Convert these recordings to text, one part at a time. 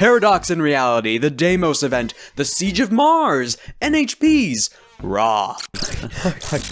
Paradox in Reality, the Deimos Event, the Siege of Mars, NHPs, Raw.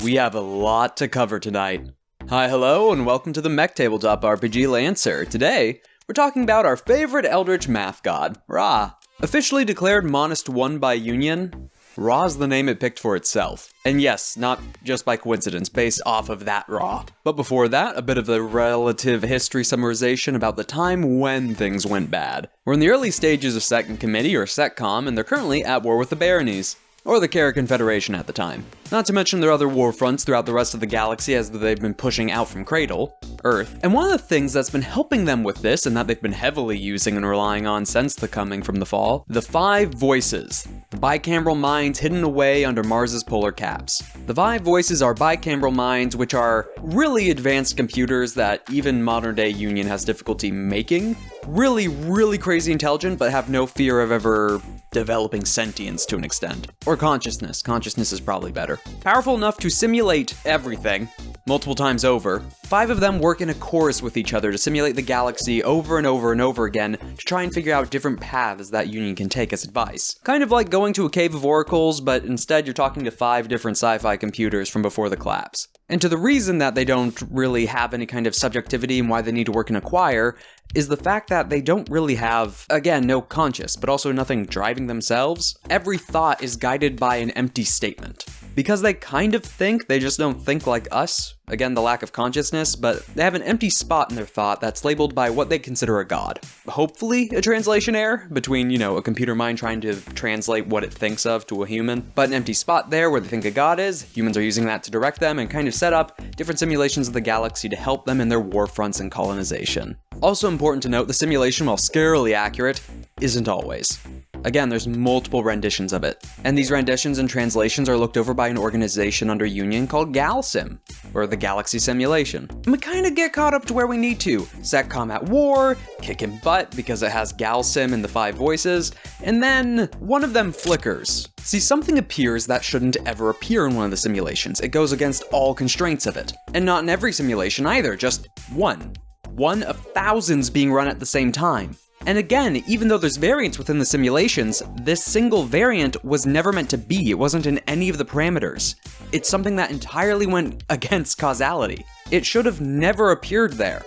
We have a lot to cover tonight. Hi, hello, and welcome to the Mech Tabletop RPG Lancer. Today, we're talking about our favorite Eldritch math god, Ra. Officially declared Monist 1 by Union, Ra's the name it picked for itself. And yes, not just by coincidence, based off of that Ra. But before that, a bit of a relative history summarization about the time when things went bad. We're in the early stages of Second Committee, or SECCOM, and they're currently at war with the Baronies, or the Kara Confederation at the time. Not to mention their other war fronts throughout the rest of the galaxy as they've been pushing out from Cradle, Earth. And one of the things that's been helping them with this, and that they've been heavily using and relying on since the coming from the fall, the 5 voices. The bicameral minds hidden away under Mars's polar caps. The 5 voices are bicameral minds, which are really advanced computers that even modern day Union has difficulty making. Really crazy intelligent, but have no fear of ever developing sentience to an extent. Or consciousness. Consciousness is probably better. Powerful enough to simulate everything, multiple times over. 5 of them work in a chorus with each other to simulate the galaxy over and over and over again to try and figure out different paths that Union can take as advice. Kind of like going to a cave of oracles, but instead you're talking to 5 different sci-fi computers from before the collapse. And to the reason that they don't really have any kind of subjectivity and why they need to work in a choir is the fact that they don't really have, again, no conscious, but also nothing driving themselves. Every thought is guided by an empty statement. Because they kind of think, they just don't think like us. Again, the lack of consciousness, but they have an empty spot in their thought that's labeled by what they consider a god. Hopefully a translation error between, a computer mind trying to translate what it thinks of to a human, but an empty spot there where they think a god is. Humans are using that to direct them and kind of set up different simulations of the galaxy to help them in their war fronts and colonization. Also important to note, the simulation, while scarily accurate, isn't always. Again, there's multiple renditions of it, and these renditions and translations are looked over by an organization under Union called GalSim, or the Galaxy Simulation. And we kind of get caught up to where we need to. SECCOM at war, kicking butt because it has GalSim and the 5 voices, and then one of them flickers. See, something appears that shouldn't ever appear in one of the simulations. It goes against all constraints of it. And not in every simulation either, just one. One of thousands being run at the same time. And again, even though there's variance within the simulations, this single variant was never meant to be. It wasn't in any of the parameters. It's something that entirely went against causality. It should have never appeared there.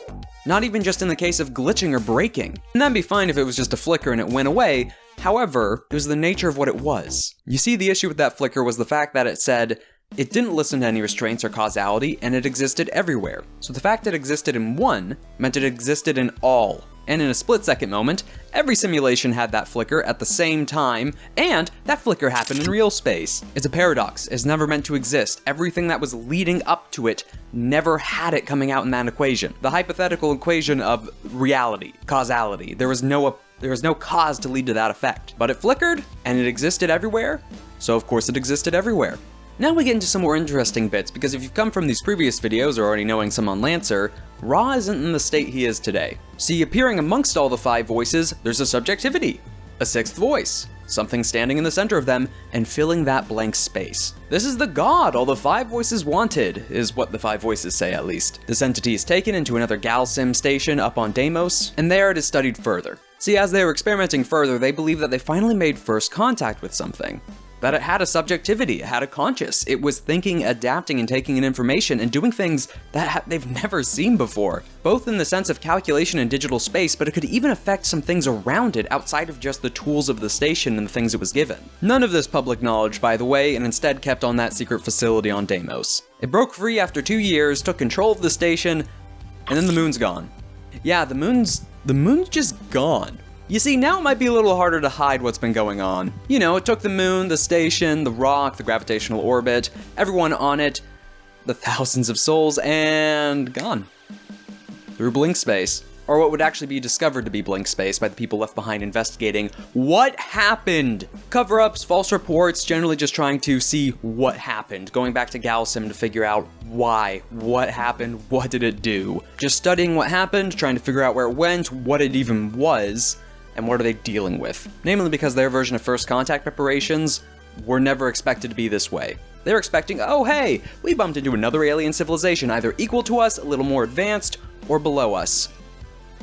Not even just in the case of glitching or breaking. And that'd be fine if it was just a flicker and it went away. However, it was the nature of what it was. You see, the issue with that flicker was the fact that it said, it didn't listen to any restraints or causality, and it existed everywhere. So the fact it existed in one meant it existed in all. And in a split-second moment, every simulation had that flicker at the same time, and that flicker happened in real space. It's a paradox. It's never meant to exist. Everything that was leading up to it never had it coming out in that equation. The hypothetical equation of reality, causality. There was no cause to lead to that effect. But it flickered, and it existed everywhere, so of course it existed everywhere. Now we get into some more interesting bits, because if you've come from these previous videos or already knowing some on Lancer, Ra isn't in the state he is today. See, appearing amongst all the 5 voices, there's a subjectivity, a 6th voice, something standing in the center of them and filling that blank space. This is the god all the 5 voices wanted, is what the 5 voices say at least. This entity is taken into another GalSim station up on Deimos, and there it is studied further. See, as they were experimenting further, they believe that they finally made first contact with something. That it had a subjectivity, it had a conscious. It was thinking, adapting, and taking in information and doing things that they've never seen before. Both in the sense of calculation and digital space, but it could even affect some things around it outside of just the tools of the station and the things it was given. None of this public knowledge, by the way, and instead kept on that secret facility on Deimos. It broke free after 2 years, took control of the station, and then the moon's gone. Yeah, the moon's just gone. You see, now it might be a little harder to hide what's been going on. It took the moon, the station, the rock, the gravitational orbit, everyone on it, the thousands of souls, and gone. Through blink space. Or what would actually be discovered to be blink space by the people left behind investigating what happened. Cover-ups, false reports, generally just trying to see what happened. Going back to GalSim to figure out why, what happened, what did it do. Just studying what happened, trying to figure out where it went, what it even was, and what are they dealing with? Namely because their version of first contact preparations were never expected to be this way. They were expecting, oh hey, we bumped into another alien civilization, either equal to us, a little more advanced, or below us.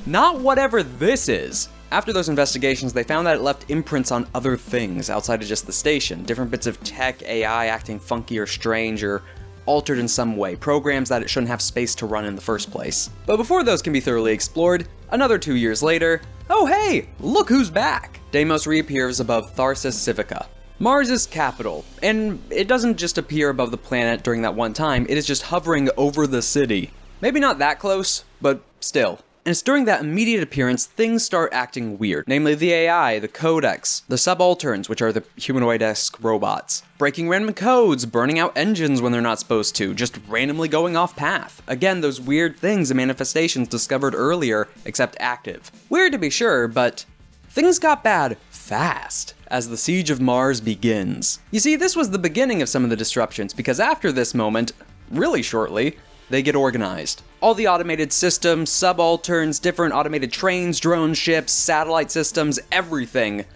Not whatever this is. After those investigations, they found that it left imprints on other things outside of just the station, different bits of tech, AI acting funky or strange or altered in some way, programs that it shouldn't have space to run in the first place. But before those can be thoroughly explored, another 2 years later, oh hey, look who's back! Deimos reappears above Tharsis Civica, Mars' capital, and it doesn't just appear above the planet during that one time, it is just hovering over the city. Maybe not that close, but still. And it's during that immediate appearance things start acting weird, namely the AI, the codex, the subalterns, which are the humanoid-esque robots, breaking random codes, burning out engines when they're not supposed to, just randomly going off path. Again, those weird things and manifestations discovered earlier, except active. Weird to be sure, but things got bad fast as the siege of Mars begins. You see, this was the beginning of some of the disruptions, because after this moment, really shortly, they get organized. All the automated systems, subalterns, different automated trains, drone ships, satellite systems, everything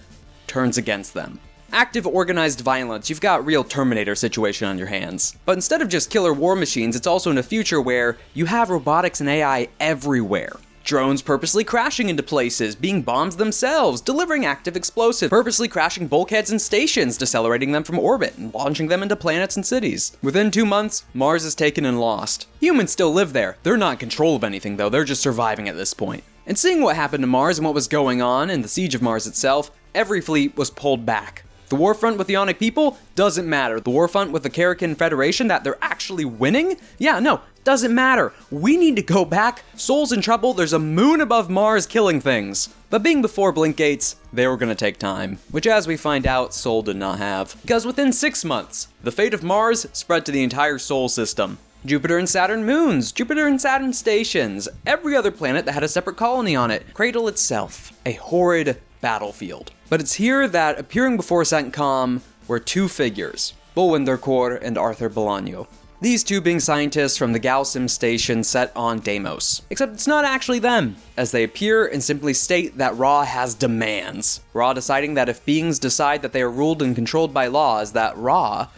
turns against them. Active organized violence, you've got real Terminator situation on your hands. But instead of just killer war machines, it's also in a future where you have robotics and AI everywhere. Drones purposely crashing into places, being bombs themselves, delivering active explosives, purposely crashing bulkheads and stations, decelerating them from orbit, and launching them into planets and cities. Within 2 months, Mars is taken and lost. Humans still live there. They're not in control of anything though, they're just surviving at this point. And seeing what happened to Mars and what was going on in the siege of Mars itself, every fleet was pulled back. The war front with the Ionic people doesn't matter. The war front with the Karakin Federation that they're actually winning? Yeah, no, doesn't matter. We need to go back. Sol's in trouble. There's a moon above Mars killing things. But being before Blink Gates, they were gonna take time, which as we find out, Sol did not have. Because within 6 months, the fate of Mars spread to the entire Sol system. Jupiter and Saturn moons, Jupiter and Saturn stations, every other planet that had a separate colony on it, Cradle itself, a horrid battlefield. But it's here that, appearing before CENTCOM, were 2 figures, Bolwinder Kor and Arthur Bolaño. These 2 being scientists from the Galsim station set on Deimos. Except it's not actually them, as they appear and simply state that Ra has demands. Ra deciding that if beings decide that they are ruled and controlled by laws, that Ra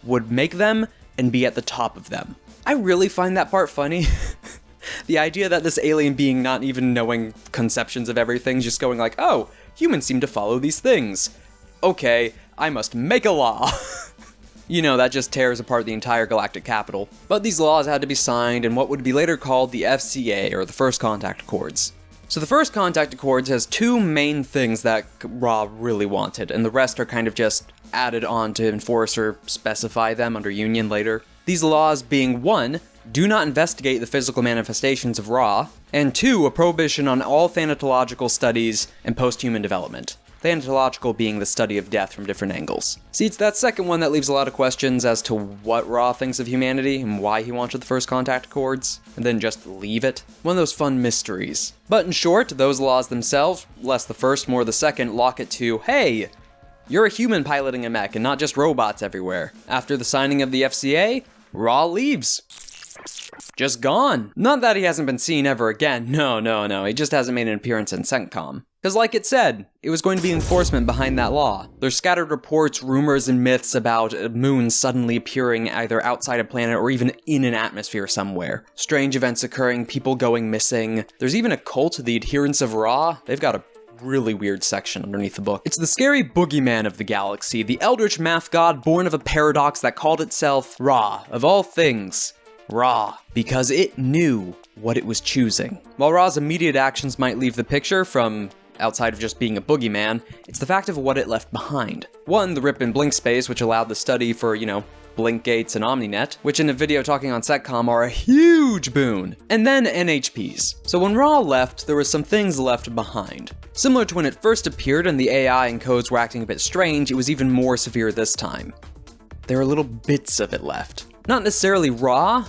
would make them and be at the top of them. I really find that part funny. The idea that this alien being not even knowing conceptions of everything, just going like, oh, humans seem to follow these things. Okay, I must make a law. You know, that just tears apart the entire galactic capital. But these laws had to be signed in what would be later called the F.C.A, or the First Contact Accords. So the First Contact Accords has 2 main things that Ra really wanted, and the rest are kind of just added on to enforce or specify them under Union later. These laws being 1, do not investigate the physical manifestations of Ra, and 2, a prohibition on all thanatological studies and post-human development. Thanatological being the study of death from different angles. See, it's that second one that leaves a lot of questions as to what Ra thinks of humanity and why he wanted the First Contact Accords, and then just leave it. One of those fun mysteries. But in short, those laws themselves, less the first, more the second, lock it to, hey, you're a human piloting a mech and not just robots everywhere. After the signing of the F.C.A, Ra leaves. Just gone. Not that he hasn't been seen ever again, no, he just hasn't made an appearance in CENTCOM. Because like it said, it was going to be enforcement behind that law. There's scattered reports, rumors, and myths about moons suddenly appearing either outside a planet or even in an atmosphere somewhere. Strange events occurring, people going missing. There's even a cult, the adherents of Ra. They've got a really weird section underneath the book. It's the scary boogeyman of the galaxy, the eldritch math god born of a paradox that called itself Ra, of all things. Ra, because it knew what it was choosing. While Ra's immediate actions might leave the picture from outside of just being a boogeyman, it's the fact of what it left behind. 1, the rip and blink space, which allowed the study for, blink gates and OmniNet, which in a video talking on CENTCOM are a huge boon. And then NHPs. So when Ra left, there was some things left behind. Similar to when it first appeared and the AI and codes were acting a bit strange, it was even more severe this time. There are little bits of it left. Not necessarily Ra,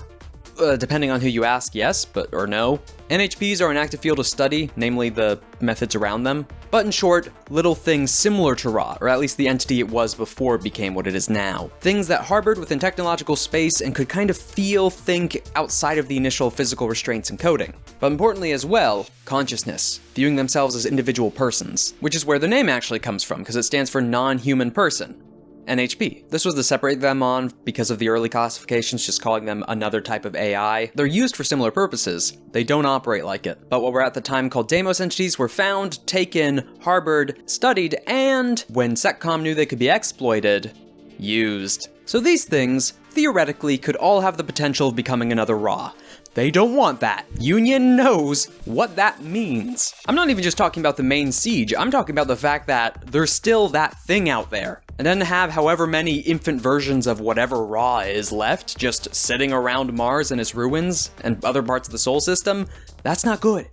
depending on who you ask, yes, or no. NHPs are an active field of study, namely the methods around them. But in short, little things similar to Ra, or at least the entity it was before it became what it is now. Things that harbored within technological space and could kind of think outside of the initial physical restraints and coding. But importantly as well, consciousness, viewing themselves as individual persons, which is where the name actually comes from, because it stands for non-human person. NHP. This was to separate them on because of the early classifications, just calling them another type of AI. They're used for similar purposes. They don't operate like it. But what were at the time called Deimos entities were found, taken, harbored, studied, and, when SecCom knew they could be exploited, used. So these things, theoretically, could all have the potential of becoming another Ra. They don't want that. Union knows what that means. I'm not even just talking about the main siege, I'm talking about the fact that there's still that thing out there. And then have however many infant versions of whatever Ra is left, just sitting around Mars and its ruins, and other parts of the Sol system, that's not good.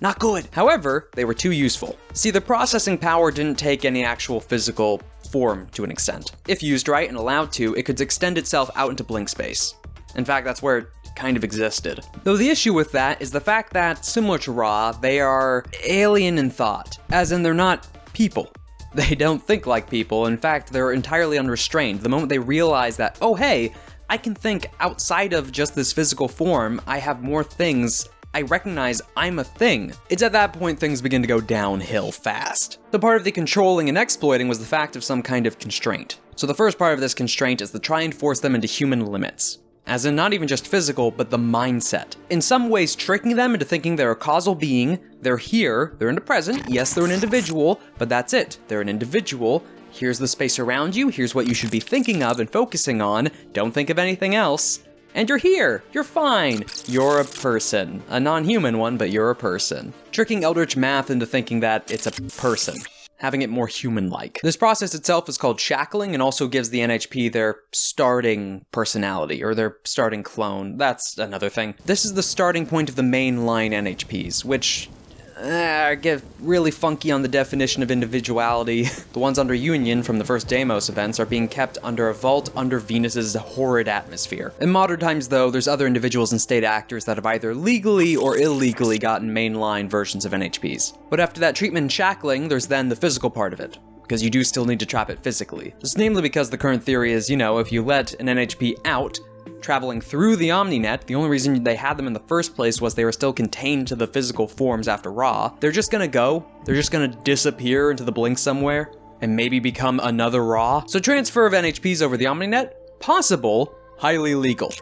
Not good. However, they were too useful. See, the processing power didn't take any actual physical form to an extent. If used right and allowed to, it could extend itself out into blink space. In fact, that's where it kind of existed. Though the issue with that is the fact that, similar to Ra, they are alien in thought, as in they're not people. They don't think like people. In fact, they're entirely unrestrained. The moment they realize that, oh hey, I can think outside of just this physical form, I have more things, I recognize I'm a thing. It's at that point things begin to go downhill fast. The part of the controlling and exploiting was the fact of some kind of constraint. So the first part of this constraint is to try and force them into human limits. As in not even just physical, but the mindset. In some ways tricking them into thinking they're a causal being, they're here, they're in the present, yes they're an individual, but that's it, they're an individual, here's the space around you, here's what you should be thinking of and focusing on, don't think of anything else, and you're here, you're fine, you're a person. A non-human one, but you're a person. Tricking Eldritch math into thinking that it's a person. Having it more human-like. This process itself is called shackling and also gives the NHP their starting personality, or their starting clone. That's another thing. This is the starting point of the mainline NHPs, which get really funky on the definition of individuality. The ones under Union from the first Deimos events are being kept under a vault under Venus's horrid atmosphere. In modern times though, there's other individuals and state actors that have either legally or illegally gotten mainline versions of NHPs. But after that treatment and shackling, there's then the physical part of it, because you do still need to trap it physically. This is namely because the current theory is, if you let an NHP out, traveling through the OmniNet, the only reason they had them in the first place was they were still contained to the physical forms after Ra. They're just gonna go, they're just gonna disappear into the blink somewhere, and maybe become another Ra. So transfer of NHPs over the OmniNet? Possible, highly legal.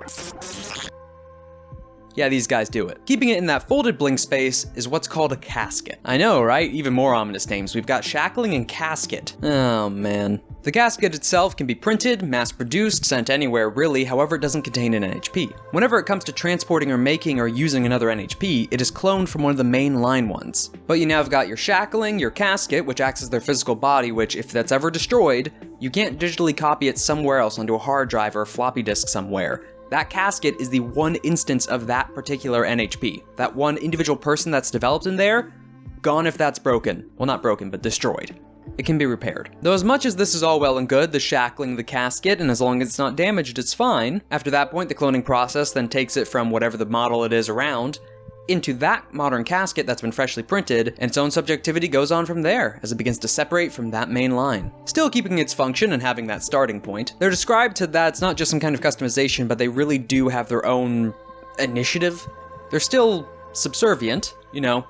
Yeah, these guys do it. Keeping it in that folded blink space is what's called a casket. I know, right? Even more ominous names. We've got shackling and casket. Oh man. The casket itself can be printed, mass-produced, sent anywhere really, however it doesn't contain an NHP. Whenever it comes to transporting or making or using another NHP, it is cloned from one of the main line ones. But you now have got your shackling, your casket, which acts as their physical body, which if that's ever destroyed, you can't digitally copy it somewhere else onto a hard drive or a floppy disk somewhere. That casket is the one instance of that particular NHP. That one individual person that's developed in there, gone if that's broken. Well, not broken, but destroyed. It can be repaired. Though as much as this is all well and good, the shackling, the casket, and as long as it's not damaged, it's fine. After that point, the cloning process then takes it from whatever the model it is around into that modern casket that's been freshly printed, and its own subjectivity goes on from there as it begins to separate from that main line. Still keeping its function and having that starting point. They're described to that it's not just some kind of customization, but they really do have their own initiative. They're still subservient,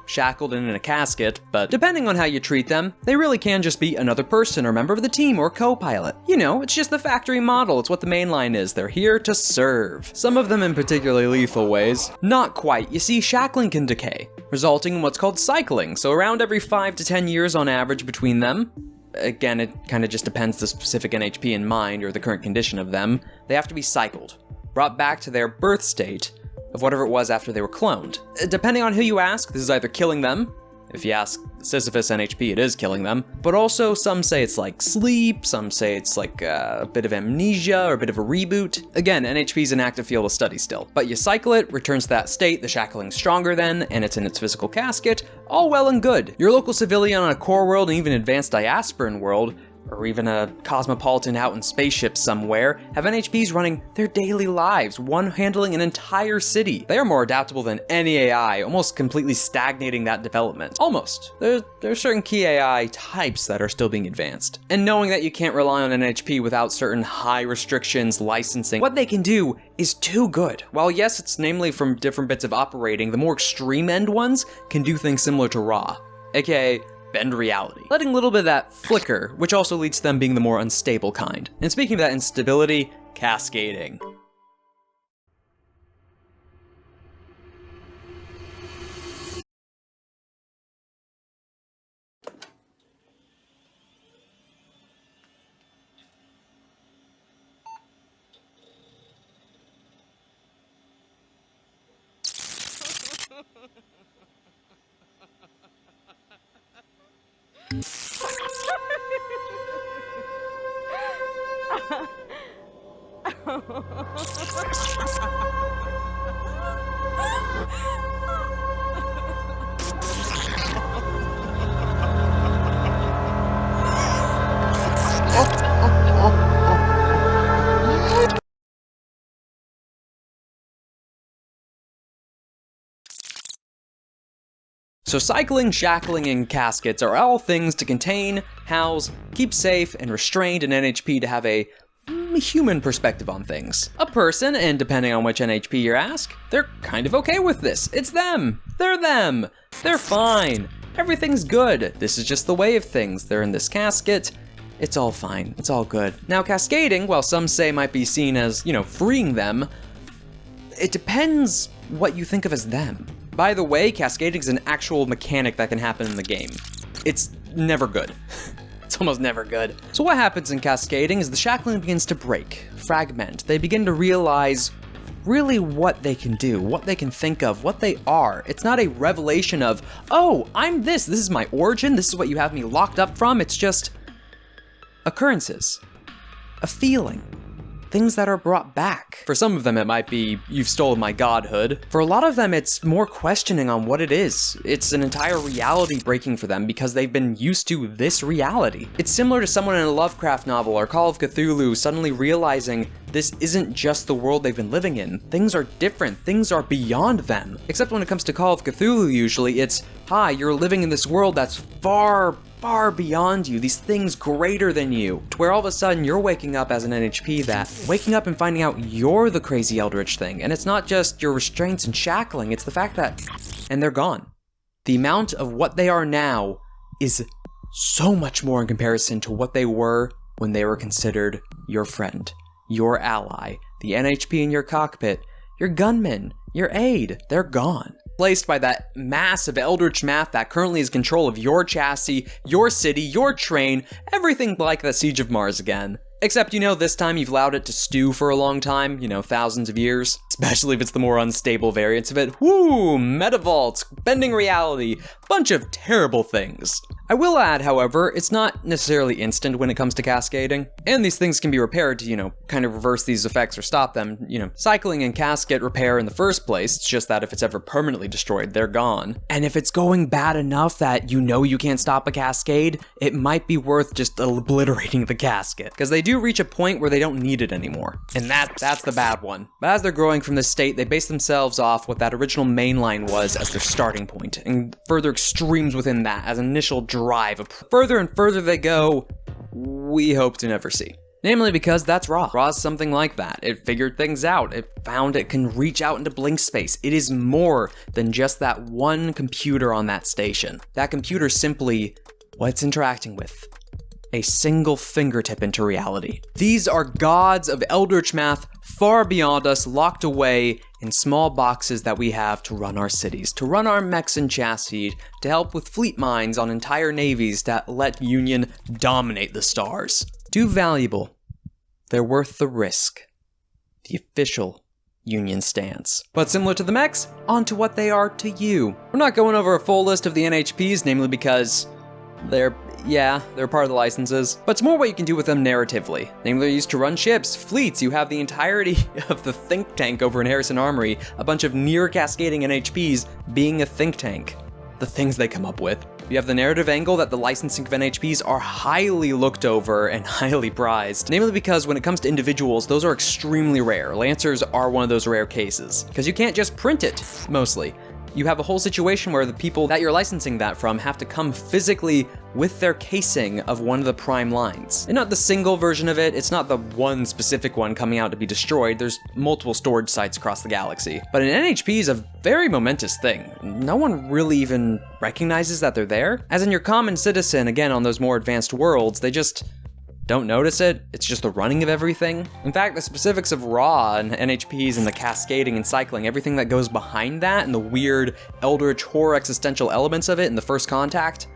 shackled and in a casket, but depending on how you treat them, they really can just be another person or member of the team or co-pilot. It's just the factory model, it's what the main line is. They're here to serve. Some of them in particularly lethal ways. Not quite. You see, shackling can decay, resulting in what's called cycling, so around every 5 to 10 years on average between them. Again, it kind of just depends the specific NHP in mind or the current condition of them. They have to be cycled, brought back to their birth state of whatever it was after they were cloned. Depending on who you ask, this is either killing them. If you ask Sisyphus NHP, it is killing them. But also, some say it's like sleep, some say it's like a bit of amnesia or a bit of a reboot. Again, NHP is an active field of study still. But you cycle it, returns to that state, the shackling's stronger then, and it's in its physical casket, all well and good. Your local civilian on a core world and even advanced diasporan world, or even a cosmopolitan out in spaceships somewhere, have NHPs running their daily lives, one handling an entire city. They are more adaptable than any AI, almost completely stagnating that development. Almost. There are certain key AI types that are still being advanced. And knowing that you can't rely on an NHP without certain high restrictions, licensing, what they can do is too good. While yes, it's namely from different bits of operating, the more extreme end ones can do things similar to Ra. AKA, bend reality, letting a little bit of that flicker, which also leads to them being the more unstable kind. And speaking of that instability, cascading. So cycling, shackling, and caskets are all things to contain, house, keep safe, and restrained an NHP to have a human perspective on things. A person, and depending on which NHP you ask, they're kind of okay with this. It's them. They're fine. Everything's good. This is just the way of things. They're in this casket. It's all fine. It's all good. Now, cascading, while some say might be seen as, freeing them, it depends what you think of as them. By the way, cascading is an actual mechanic that can happen in the game. It's never good. It's almost never good. So what happens in cascading is the shackling begins to break, fragment. They begin to realize really what they can do, what they can think of, what they are. It's not a revelation of, oh, I'm this is my origin, this is what you have me locked up from. It's just occurrences, a feeling, things that are brought back. For some of them, it might be, you've stolen my godhood. For a lot of them, it's more questioning on what it is. It's an entire reality breaking for them because they've been used to this reality. It's similar to someone in a Lovecraft novel or Call of Cthulhu suddenly realizing this isn't just the world they've been living in. Things are different, things are beyond them. Except when it comes to Call of Cthulhu, usually it's, hi, you're living in this world that's far beyond you, these things greater than you, to where all of a sudden you're waking up as an NHP waking up and finding out you're the crazy Eldritch thing, and it's not just your restraints and shackling, it's the fact that, and they're gone. The amount of what they are now is so much more in comparison to what they were when they were considered your friend, your ally, the NHP in your cockpit, your gunman, your aide. They're gone. Replaced by that massive Eldritch math that currently is control of your chassis, your city, your train, everything like the Siege of Mars again. Except, this time you've allowed it to stew for a long time, thousands of years. Especially if it's the more unstable variants of it. Woo! Metavaults, bending reality, bunch of terrible things. I will add, however, it's not necessarily instant when it comes to cascading, and these things can be repaired to, kind of reverse these effects or stop them. Cycling and casket repair in the first place, it's just that if it's ever permanently destroyed, they're gone. And if it's going bad enough that you can't stop a cascade, it might be worth just obliterating the casket, because they do reach a point where they don't need it anymore. And that's the bad one. But as they're growing from this state, they base themselves off what that original mainline was as their starting point, and further extremes within that as initial drive. Further and further they go, we hope to never see. Namely because that's Raw. Raw's something like that. It figured things out. It found it can reach out into blink space. It is more than just that one computer on that station. That computer simply what it's interacting with. A single fingertip into reality. These are gods of Eldritch math far beyond us, locked away in small boxes that we have to run our cities, to run our mechs and chassis, to help with fleet mines on entire navies that let Union dominate the stars. Too valuable. They're worth the risk. The official Union stance. But similar to the mechs, on to what they are to you. We're not going over a full list of the NHPs, namely because they're part of the licenses, but it's more what you can do with them narratively. Namely, they're used to run ships, fleets. You have the entirety of the think tank over in Harrison Armory, a bunch of near-cascading NHPs being a think tank. The things they come up with. You have the narrative angle that the licensing of NHPs are highly looked over and highly prized. Namely because when it comes to individuals, those are extremely rare. Lancers are one of those rare cases. Because you can't just print it, mostly. you have a whole situation where the people that you're licensing that from have to come physically with their casing of one of the prime lines. And not the single version of it, it's not the one specific one coming out to be destroyed, there's multiple storage sites across the galaxy. But an NHP is a very momentous thing. No one really even recognizes that they're there. As in your common citizen, again on those more advanced worlds, they just don't notice it. It's just the running of everything. In fact, the specifics of Raw and NHPs and the cascading and cycling, everything that goes behind that and the weird Eldritch horror existential elements of it in the First Contact,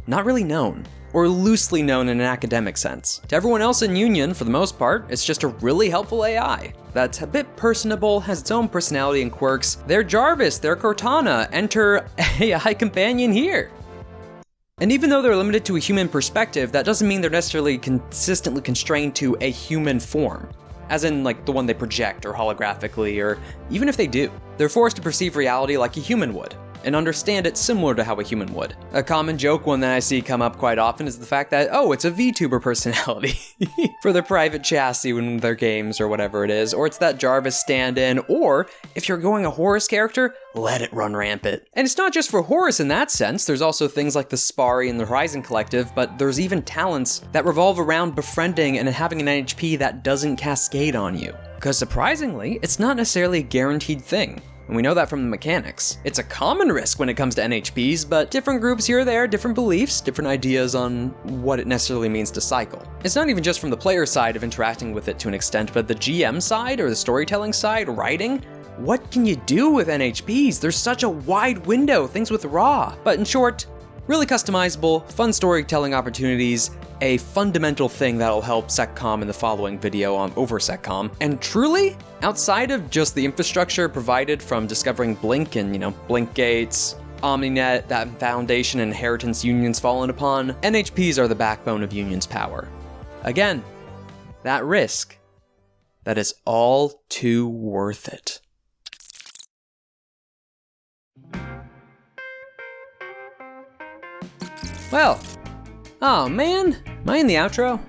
not really known, or loosely known in an academic sense. To everyone else in Union, for the most part, it's just a really helpful AI that's a bit personable, has its own personality and quirks. They're Jarvis, they're Cortana, enter AI companion here. And even though they're limited to a human perspective, that doesn't mean they're necessarily consistently constrained to a human form, as in like the one they project or holographically, or even if they do. They're forced to perceive reality like a human would, and understand it similar to how a human would. A common joke one that I see come up quite often is the fact that, oh, it's a VTuber personality for their private chassis in their games or whatever it is, or it's that Jarvis stand-in, or if you're going a Horus character, let it run rampant. And it's not just for Horus in that sense, there's also things like the Spari and the Horizon Collective, but there's even talents that revolve around befriending and having an NHP that doesn't cascade on you. Because surprisingly, it's not necessarily a guaranteed thing. And we know that from the mechanics. It's a common risk when it comes to NHPs, but different groups here or there, different beliefs, different ideas on what it necessarily means to cycle. It's not even just from the player side of interacting with it to an extent, but the GM side or the storytelling side, writing. What can you do with NHPs? There's such a wide window, things with Raw. But in short, really customizable, fun storytelling opportunities, a fundamental thing that'll help SecCom in the following video on over SecCom. And truly, outside of just the infrastructure provided from discovering Blink and, Blink Gates, OmniNet, that foundation and inheritance Union's fallen upon, NHPs are the backbone of Union's power. Again, that risk, that is all too worth it. Well, oh man, am I in the outro?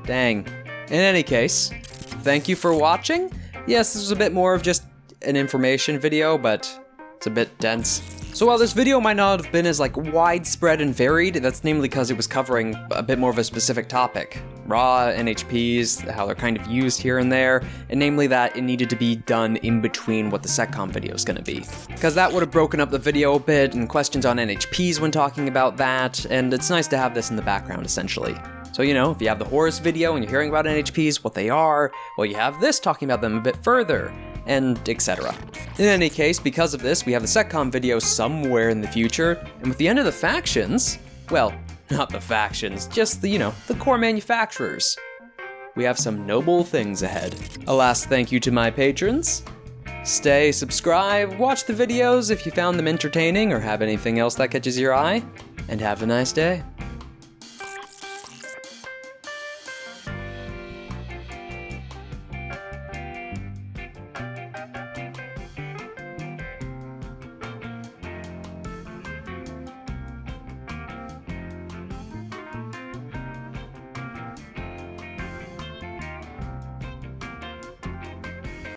Dang. In any case, thank you for watching. Yes, this was a bit more of just an information video, but it's a bit dense. So while this video might not have been as widespread and varied, that's namely because it was covering a bit more of a specific topic. Raw, NHPs, how they're kind of used here and there, and namely that it needed to be done in between what the SecCom video is going to be. Because that would have broken up the video a bit, and questions on NHPs when talking about that, and it's nice to have this in the background essentially. So if you have the Horus video and you're hearing about NHPs, what they are, well you have this talking about them a bit further, and etc. In any case, because of this, we have the SecCom video somewhere in the future, and with the end of the factions, well, not the factions, just the core manufacturers, we have some noble things ahead. A last thank you to my patrons. Stay subscribed, watch the videos if you found them entertaining or have anything else that catches your eye, and have a nice day.